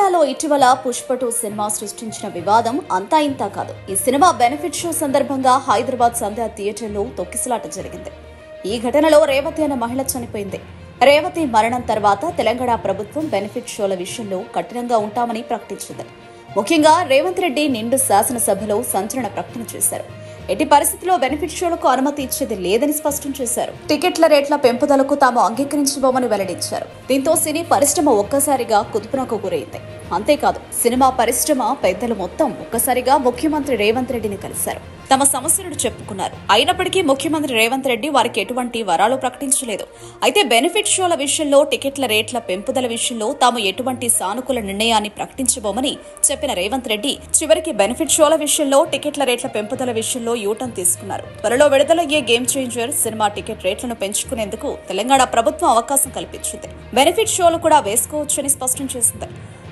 తెలంగాణలో ఇటీవల పుష్ప 2 సినిమా సృష్టించిన వివాదం అంతా ఇంతా కాదు. ఈ సినిమా బెనిఫిట్ షో సందర్భంగా హైదరాబాద్ సంధ్య థియేటర్లో తొక్కిసలాట జరిగింది. ఈ ఘటనలో రేవతి అనే మహిళ చనిపోయింది. రేవతి మరణం తర్వాత తెలంగాణ ప్రభుత్వం బెనిఫిట్ షోల విషయంలో కఠినంగా ఉంటామని ప్రకటించింది. ముఖ్యంగా రేవంత్ రెడ్డి నిండు శాసనసభలో సంచలన ప్రకటన చేశారు. ఎట్టి పరిస్థితుల్లో బెనిఫిట్ షోలకు అనుమతి ఇచ్చేది లేదని స్పష్టం చేశారు. టికెట్ల రేట్ల పెంపుదలకు తాము అంగీకరించబోమని వెల్లడించారు. దీంతో సినీ పరిశ్రమ ఒక్కసారిగా కుదుపునకు గురైంది. అంతేకాదు, సినిమా పరిశ్రమ పెద్దలు మొత్తం ఒక్కసారిగా ముఖ్యమంత్రి రేవంత్ రెడ్డిని కలిశారు. తమ సమస్యలను చెప్పుకున్నారు. అయినప్పటికీ ముఖ్యమంత్రి రేవంత్ రెడ్డి వారికి ఎటువంటి వరాలు ప్రకటించలేదు. అయితే బెనిఫిట్ షోల విషయంలో టికెట్ల రేట్ల పెంపుదల విషయంలో తాము ఎటువంటి సానుకూల నిర్ణయాన్ని ప్రకటించబోమని చెప్పిన రేవంత్ రెడ్డి చివరికి బెనిఫిట్ షోల విషయంలో టికెట్ల రేట్ల పెంపుదల విషయంలో యూటర్న్ తీసుకున్నారు. త్వరలో విడుదలయ్యే గేమ్ చేంజర్ సినిమా టికెట్ రేట్లను పెంచుకునేందుకు తెలంగాణ ప్రభుత్వం అవకాశం కల్పించింది. బెనిఫిట్ షోలు కూడా వేసుకోవచ్చని స్పష్టం చేసింది.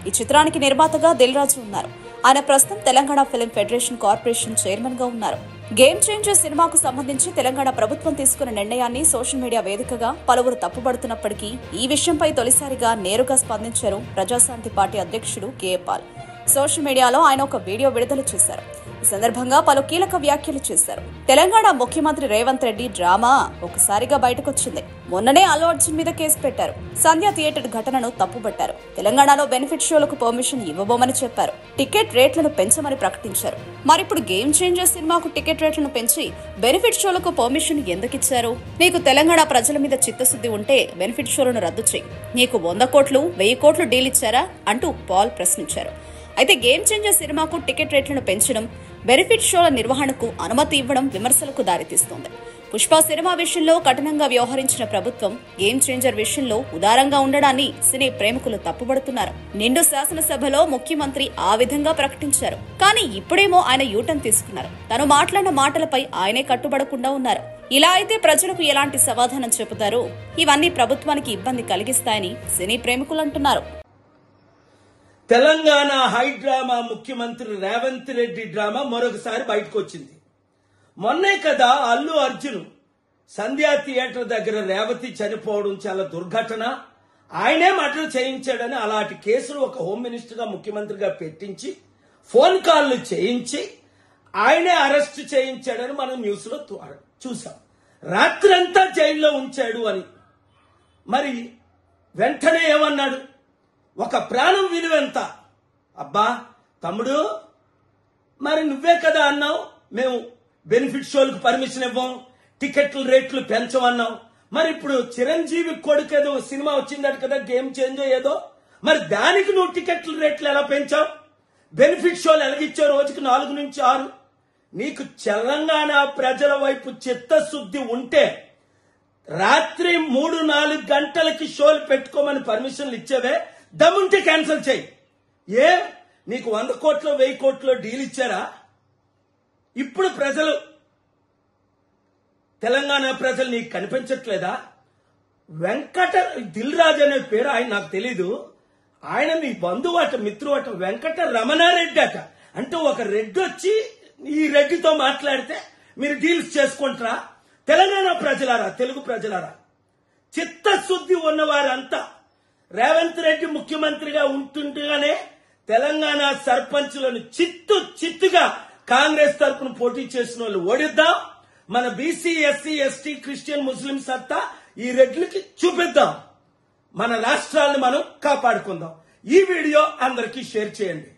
ఈ చిత్రానికి నిర్మాతగా దిల్ రాజు ఉన్నారు. ఆయన ప్రస్తుతం Telangana film federation corporation chairman గా ఉన్నారు. గేమ్ చేంజర్ సినిమాకు సంబంధించి తెలంగాణ ప్రభుత్వం తీసుకున్న నిర్ణయాన్ని సోషల్ మీడియా వేదికగా పలువురు తప్పుపడుతున్నప్పటికీ ఈ విషయంపై తొలిసారిగా నేరుగా స్పందించారు ప్రజాశాంతి పార్టీ అధ్యక్షుడు కె పాల్. సోషల్ మీడియాలో ఆయన ఒక వీడియో విడుదల చేశారు. ఈ సందర్భంగా పలు కీలక వ్యాఖ్యలు చేశారు. తెలంగాణ ముఖ్యమంత్రి రేవంత్ రెడ్డి డ్రామా ఒకసారిగా బయటకొచ్చింది. మొన్ననే అల్లు అర్జున్ మీద కేసు పెట్టారు. సంధ్య థియేటర్ ఘటనను తప్పుపట్టారు. తెలంగాణలో బెనిఫిట్ షోలకు పర్మిషన్ ఇవ్వబోమని చెప్పారు. టికెట్ రేట్లను పెంచమని ప్రకటించారు. మరిప్పుడు గేమ్ చేంజర్ సినిమాకు టికెట్ రేట్లను పెంచి బెనిఫిట్ షోలకు పర్మిషన్ ఎందుకిచ్చారు? నీకు తెలంగాణ ప్రజల మీద చిత్తశుద్ధి ఉంటే బెనిఫిట్ షోలను రద్దు చేయి. నీకు 100 కోట్లు 1000 కోట్లు డీల్ ఇచ్చారా అంటూ పాల్ ప్రశ్నించారు. అయితే గేమ్ చేంజర్ సినిమాకు టికెట్ రేట్లను పెంచడం, బెనిఫిట్ షోల నిర్వహణకు అనుమతి ఇవ్వడం విమర్శలకు దారితీస్తోంది. పుష్ప సినిమా విషయంలో కఠినంగా వ్యవహరించిన ప్రభుత్వం గేమ్ చేంజర్ విషయంలో ఉదారంగా ఉండడాన్ని సినీ ప్రేమికులు తప్పుపడుతున్నారు. నిండు శాసనసభలో ముఖ్యమంత్రి ఆ విధంగా ప్రకటించారు. కానీ ఇప్పుడేమో ఆయన యూటర్న్ తీసుకున్నారు. తను మాట్లాడిన మాటలపై ఆయనే కట్టుబడకుండా ఉన్నారు. ఇలా అయితే ప్రజలకు ఎలాంటి సమాధానం చెబుతారు? ఇవన్నీ ప్రభుత్వానికి ఇబ్బంది కలిగిస్తాయని సినీ ప్రేమికులు అంటున్నారు. తెలంగాణ హై డ్రామా ముఖ్యమంత్రి రేవంత్ రెడ్డి డ్రామా మరొకసారి బయటకు వచ్చింది. మొన్నే కదా అల్లు అర్జున్ సంధ్యా థియేటర్ దగ్గర రేవతి చనిపోవడం చాలా దుర్ఘటన, ఆయనే మర్డర్ చేయించాడని అలాంటి కేసులు ఒక హోమ్ మినిస్టర్గా ముఖ్యమంత్రిగా పెట్టించి ఫోన్ కాల్లు చేయించి ఆయనే అరెస్ట్ చేయించాడని మనం న్యూస్ లో చూసాం. రాత్రంతా జైల్లో ఉంచాడు అని. మరి వెంటనే ఏమన్నాడు? ఒక ప్రాణం విలువెంత? అబ్బా తమ్ముడు, మరి నువ్వే కదా అన్నావు మేము బెనిఫిట్ షోలకు పర్మిషన్ ఇవ్వం, టికెట్ల రేట్లు పెంచమన్నావు. మరి ఇప్పుడు చిరంజీవి కొడుకు ఏదో సినిమా వచ్చిందట కదా, గేమ్ చేంజ్ ఏదో, మరి దానికి నువ్వు టికెట్ల రేట్లు ఎలా పెంచావు? బెనిఫిట్ షోలు ఎలాగిచ్చావు? రోజుకి 4 నుంచి 6. నీకు తెలంగాణ ప్రజల వైపు చిత్తశుద్ధి ఉంటే రాత్రి 3-4 గంటలకి షోలు పెట్టుకోమని పర్మిషన్లు ఇచ్చేవే, దమ్ముంటే క్యాన్సిల్ చేయి. ఏ నీకు 100 కోట్లు 1000 కోట్లు డీల్ ఇచ్చారా? ఇప్పుడు ప్రజలు, తెలంగాణ ప్రజలు నీకు కనిపించట్లేదా? దిల్ రాజు అనే పేరు ఆయన నాకు తెలీదు. ఆయన మీ బంధువు అట, మిత్రువు అట, వెంకట రమణారెడ్డి అట. అంటే ఒక రెడ్డి వచ్చి ఈ రెడ్డితో మాట్లాడితే మీరు డీల్స్ చేసుకుంటారా? తెలంగాణ ప్రజలారా, తెలుగు ప్రజలారా, చిత్తశుద్ధి ఉన్నవారంతా రేవంత్ రెడ్డి ముఖ్యమంత్రిగా ఉంటుండగానే తెలంగాణ సర్పంచులను చిత్తుగా కాంగ్రెస్ తరఫున పోటీ చేసిన వాళ్ళు ఓడిద్దాం. మన బీసీ ఎస్సీ ఎస్టీ క్రిస్టియన్ ముస్లిం సత్తా ఈ రెడ్లకి చూపిద్దాం. మన రాష్ట్రాలను మనం కాపాడుకుందాం. ఈ వీడియో అందరికీ షేర్ చేయండి.